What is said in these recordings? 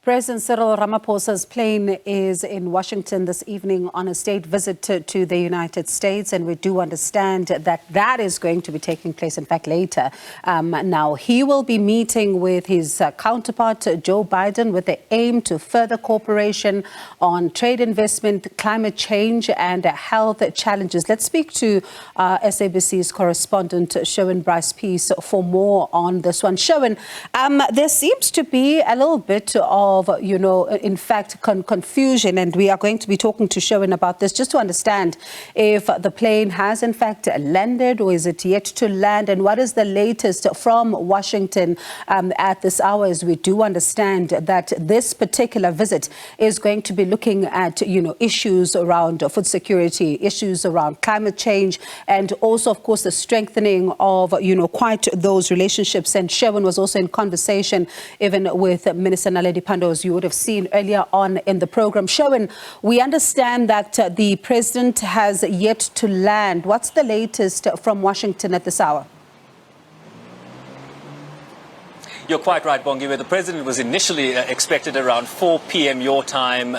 President Cyril Ramaphosa's plane is in Washington this evening on a state visit to the United States, and we do understand that that is going to be taking place, in fact, later. Now, he will be meeting with his counterpart, Joe Biden, with the aim to further cooperation on trade, investment, climate change, and health challenges. Let's speak to SABC's correspondent, Sherwin Bryce-Pease, for more on this one. Sherwin, there seems to be a little bit of, in fact, confusion, and we are going to be talking to Sherwin about this just to understand if the plane has, in fact, landed or is it yet to land, and what is the latest from Washington at this hour, as we do understand that this particular visit is going to be looking at, issues around food security, issues around climate change, and also, of course, the strengthening of, quite those relationships. And Sherwin was also in conversation even with Minister Naledi Pandor, as you would have seen earlier on in the program. Sherwin, we understand that the president has yet to land. What's the latest from Washington at this hour? You're quite right, Bongi, where the president was initially expected around 4 p.m. your time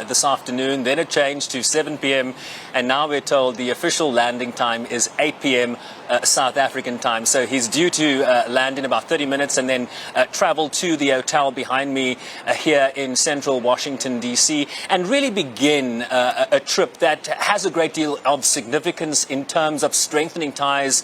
this afternoon. Then it changed to 7 p.m. And now we're told the official landing time is 8 p.m. South African time. So he's due to land in about 30 minutes and then travel to the hotel behind me here in central Washington, D.C., and really begin a trip that has a great deal of significance in terms of strengthening ties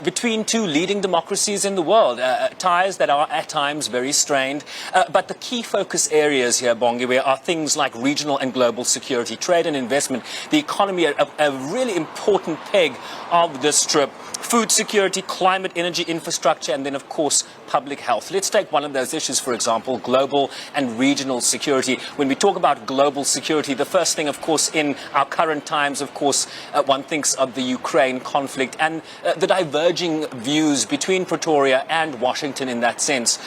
between two leading democracies in the world, ties that are at times very strained. But the key focus areas here, Bongi, are things like regional and global security, trade and investment, the economy, a really important peg of this trip. Food security, climate, energy infrastructure, and then, of course, public health. Let's take one of those issues, for example, global and regional security. When we talk about global security, the first thing, of course, in our current times, of course, one thinks of the Ukraine conflict and the diverging views between Pretoria and Washington in that sense.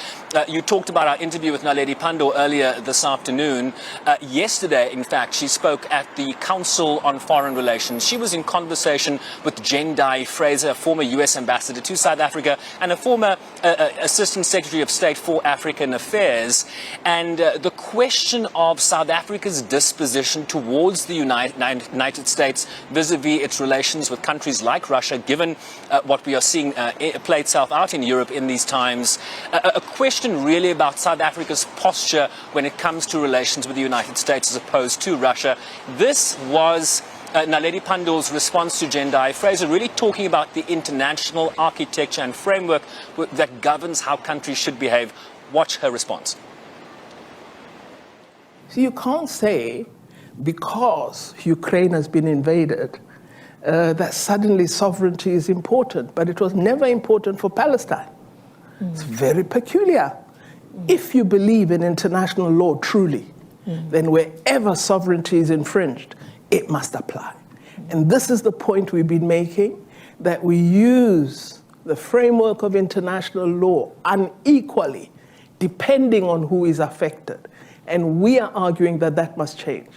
You talked about our interview with Naledi Pandor earlier this afternoon. Yesterday, in fact, she spoke at the Council on Foreign Relations. She was in conversation with Jen Fraser, a former U.S. ambassador to South Africa and a former Assistant Secretary of State for African Affairs. And the question of South Africa's disposition towards the United States vis-a-vis its relations with countries like Russia, given what we are seeing play itself out in Europe in these times. A question really about South Africa's posture when it comes to relations with the United States as opposed to Russia. This was Naledi Pandor's response to Jen Fraser, really talking about the international architecture and framework that governs how countries should behave. Watch her response. So you can't say because Ukraine has been invaded that suddenly sovereignty is important, but it was never important for Palestine. It's very peculiar. If you believe in international law truly, then wherever sovereignty is infringed, it must apply. And this is the point we've been making, that we use the framework of international law unequally, depending on who is affected. And we are arguing that that must change.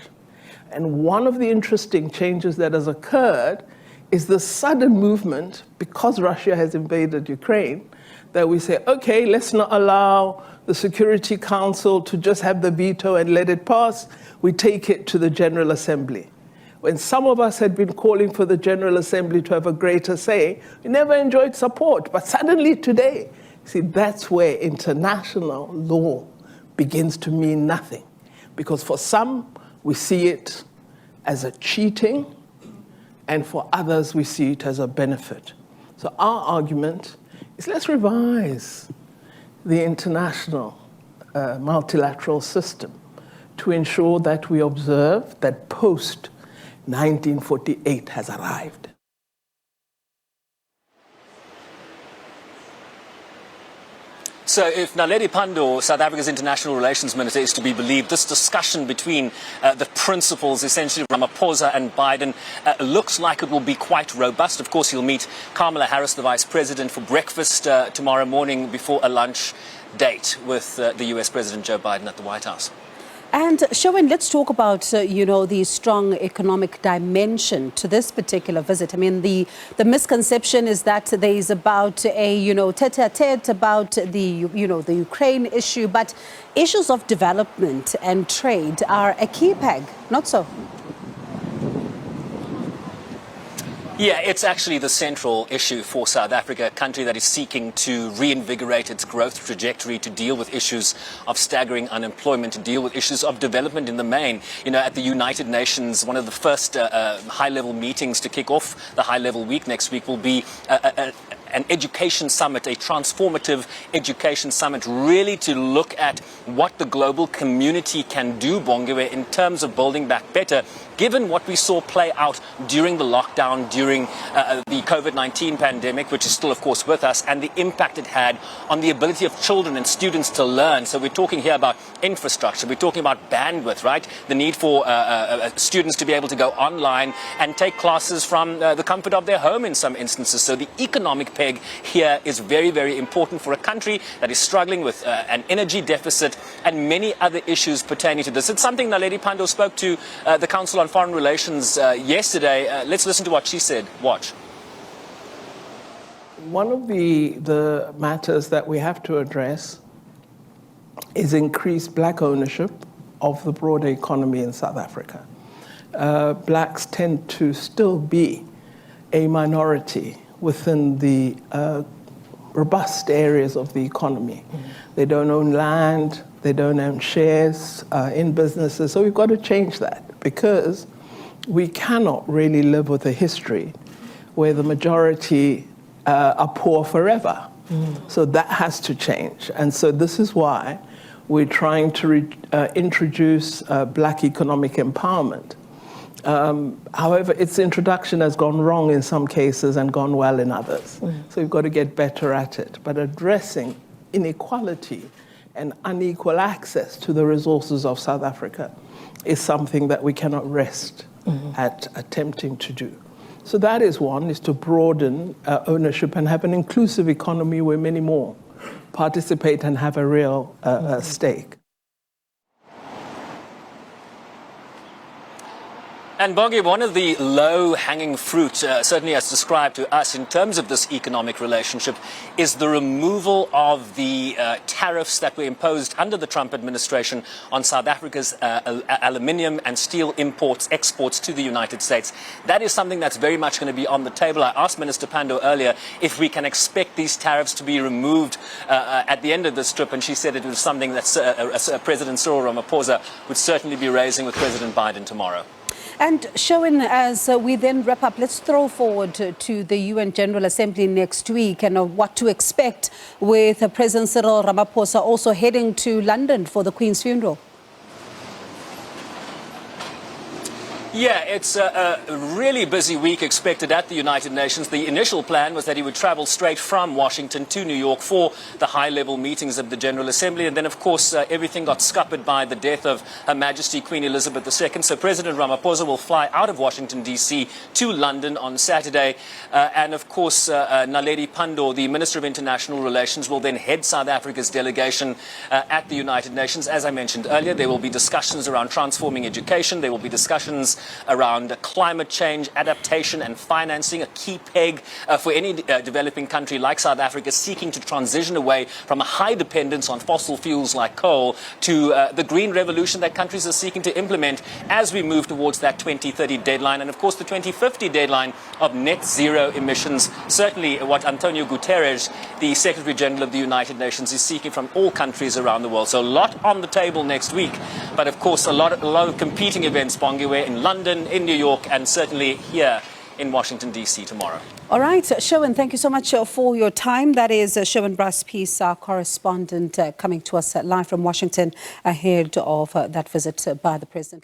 And one of the interesting changes that has occurred is the sudden movement, because Russia has invaded Ukraine, that we say, okay, let's not allow the Security Council to just have the veto and let it pass. We take it to the General Assembly. When some of us had been calling for the General Assembly to have a greater say, we never enjoyed support. But suddenly today, see, that's where international law begins to mean nothing. Because for some, we see it as a cheating, and for others, we see it as a benefit. So our argument is, let's revise the international multilateral system to ensure that we observe that post-1948 has arrived. So if Naledi Pandor, South Africa's international relations minister, is to be believed, this discussion between the principals, essentially Ramaphosa and Biden, looks like it will be quite robust. Of course, he'll meet Kamala Harris, the vice president, for breakfast tomorrow morning before a lunch date with the US President Joe Biden at the White House. And Sherwin, let's talk about, the strong economic dimension to this particular visit. I mean, the misconception is that there is about a, tete-a-tete about the Ukraine issue, but issues of development and trade are a key peg, not so? Yeah, it's actually the central issue for South Africa, a country that is seeking to reinvigorate its growth trajectory, to deal with issues of staggering unemployment, to deal with issues of development in the main. At the United Nations, one of the first high-level meetings to kick off the high-level week next week will be an education summit, a transformative education summit, really to look at what the global community can do, Bongiwe, in terms of building back better, given what we saw play out during the lockdown, during the COVID-19 pandemic, which is still, of course, with us, and the impact it had on the ability of children and students to learn. So we're talking here about infrastructure, we're talking about bandwidth, right? The need for students to be able to go online and take classes from the comfort of their home in some instances. So the economic peg here is very, very important for a country that is struggling with an energy deficit and many other issues pertaining to this. It's something Naledi Pandor spoke to the Council on Foreign Relations yesterday. Let's listen to what she said. Watch. One of the matters that we have to address is increased black ownership of the broader economy in South Africa. Blacks tend to still be a minority within the robust areas of the economy. They don't own land, they don't own shares in businesses, so we've got to change that, because we cannot really live with a history where the majority are poor forever. So that has to change. And so this is why we're trying to introduce black economic empowerment. However, its introduction has gone wrong in some cases and gone well in others. So we've got to get better at it. But addressing inequality and unequal access to the resources of South Africa is something that we cannot rest at attempting to do. So that is one, is to broaden ownership and have an inclusive economy where many more participate and have a real stake. And Bongi, one of the low-hanging fruit, certainly as described to us in terms of this economic relationship, is the removal of the tariffs that were imposed under the Trump administration on South Africa's aluminium and steel imports, exports to the United States. That is something that's very much going to be on the table. I asked Minister Pandor earlier if we can expect these tariffs to be removed at the end of this trip, and she said it was something that President Cyril Ramaphosa would certainly be raising with President Biden tomorrow. And Sherwin, as we then wrap up, let's throw forward to the UN General Assembly next week and what to expect with President Cyril Ramaphosa also heading to London for the Queen's funeral. Yeah, it's a really busy week expected at the United Nations. The initial plan was that he would travel straight from Washington to New York for the high-level meetings of the General Assembly. And then, of course, everything got scuppered by the death of Her Majesty Queen Elizabeth II. So President Ramaphosa will fly out of Washington, D.C. to London on Saturday. And, of course, Naledi Pandor, the Minister of International Relations, will then head South Africa's delegation at the United Nations. As I mentioned earlier, there will be discussions around transforming education. There will be discussions around climate change, adaptation and financing, a key peg for any developing country like South Africa seeking to transition away from a high dependence on fossil fuels like coal to the green revolution that countries are seeking to implement as we move towards that 2030 deadline and, of course, the 2050 deadline of net zero emissions. Certainly what Antonio Guterres, the Secretary General of the United Nations, is seeking from all countries around the world. So a lot on the table next week, but of course a lot of competing events, Bongiwe, in London, in New York, and certainly here in Washington, D.C. tomorrow. All right, Sherwin, thank you so much for your time. That is Sherwin Bryce-Pease, our correspondent, coming to us live from Washington ahead of that visit by the President.